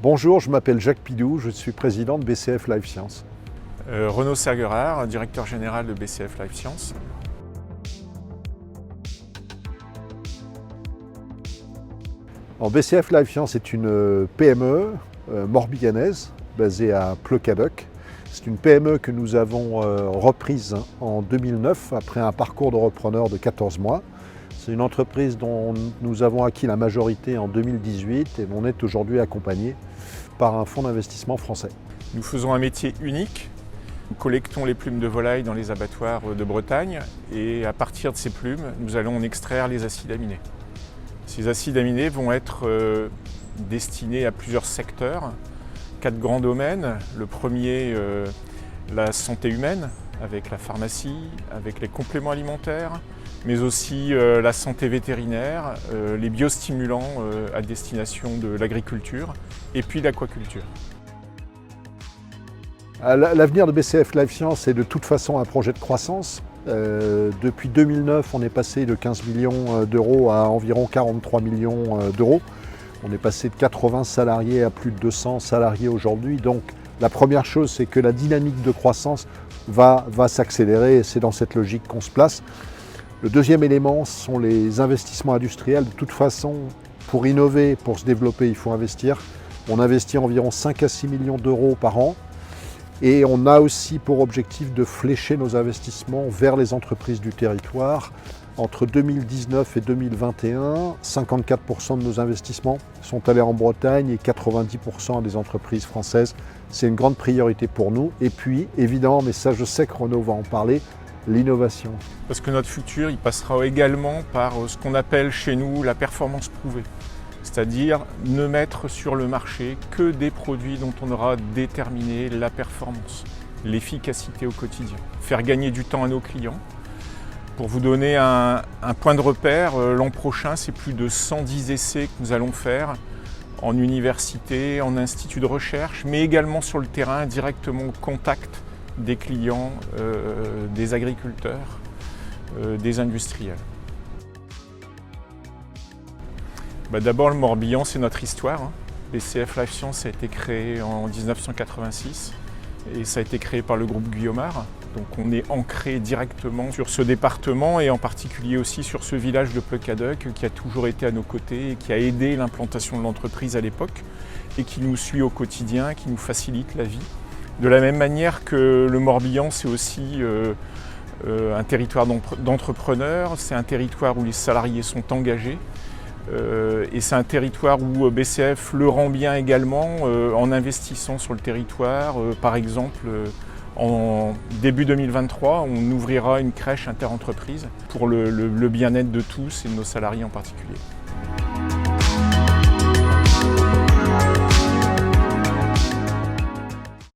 Bonjour, je m'appelle Jacques Pidou, je suis président de BCF Life Science. Renaud Serguerard, directeur général de BCF Life Science. BCF Life Science est une PME morbiganaise basée à Pleuc-Cadec. C'est une PME que nous avons reprise en 2009 après un parcours de repreneur de 14 mois. C'est une entreprise dont nous avons acquis la majorité en 2018 et on est aujourd'hui accompagné par un fonds d'investissement français. Nous faisons un métier unique. Nous collectons les plumes de volaille dans les abattoirs de Bretagne et à partir de ces plumes, nous allons en extraire les acides aminés. Ces acides aminés vont être destinés à plusieurs secteurs, 4 grands domaines. Le premier, la santé humaine, avec la pharmacie, avec les compléments alimentaires, mais aussi la santé vétérinaire, les biostimulants à destination de l'agriculture et puis l'aquaculture. L'avenir de BCF Life Science est de toute façon un projet de croissance. Depuis 2009, on est passé de 15 millions d'euros à environ 43 millions d'euros. On est passé de 80 salariés à plus de 200 salariés aujourd'hui. Donc la première chose, c'est que la dynamique de croissance va s'accélérer et c'est dans cette logique qu'on se place. Le deuxième élément sont les investissements industriels. De toute façon, pour innover, pour se développer, il faut investir. On investit environ 5 à 6 millions d'euros par an. Et on a aussi pour objectif de flécher nos investissements vers les entreprises du territoire. Entre 2019 et 2021, 54% de nos investissements sont allés en Bretagne et 90% des entreprises françaises. C'est une grande priorité pour nous. Et puis, évidemment, mais ça je sais que Renaud va en parler, l'innovation. Parce que notre futur, il passera également par ce qu'on appelle chez nous la performance prouvée. C'est-à-dire ne mettre sur le marché que des produits dont on aura déterminé la performance, l'efficacité au quotidien. Faire gagner du temps à nos clients. Pour vous donner un point de repère, l'an prochain, c'est plus de 110 essais que nous allons faire en université, en institut de recherche, mais également sur le terrain, directement au contact des clients, des agriculteurs, des industriels. D'abord, le Morbihan, c'est notre histoire. BCF Life Science a été créé en 1986 et ça a été créé par le groupe Guillaumard. Donc on est ancré directement sur ce département et en particulier aussi sur ce village de Pleuc-Cadec qui a toujours été à nos côtés et qui a aidé l'implantation de l'entreprise à l'époque et qui nous suit au quotidien, qui nous facilite la vie. De la même manière que le Morbihan, c'est aussi un territoire d'entrepreneurs, c'est un territoire où les salariés sont engagés. Et c'est un territoire où BCF le rend bien également en investissant sur le territoire. Par exemple, en début 2023, on ouvrira une crèche interentreprise pour le bien-être de tous et de nos salariés en particulier.